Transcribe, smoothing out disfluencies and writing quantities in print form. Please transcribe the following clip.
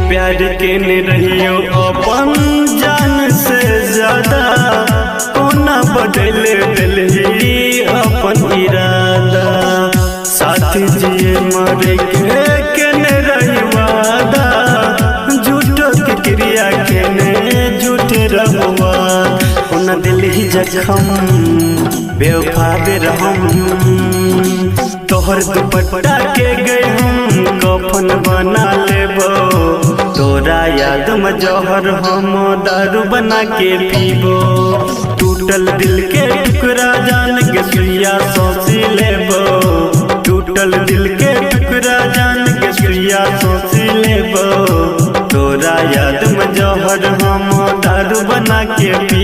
प्यार के ने रहियो अपन जान से ज्यादा, कोना बदल दिलही अपन इरादा। साथ जिए मरे के ने रही वादा, झूठो के क्रिया के ने झूठे रहुआ। कोना दिलही जखम बेवफा बेरहम, तोहर दुपट्टा के गए हम कफन बना लेबो। तोरा याद में जहर हम दारू बना के पीबो। टूटल दिल के टुकड़ा जान के सुइया सोची लेबो। टूटल दिल के टुकड़ा जान के सुइया सोची लेबो। तोरा याद में जहर हम दारू बना के पीबो।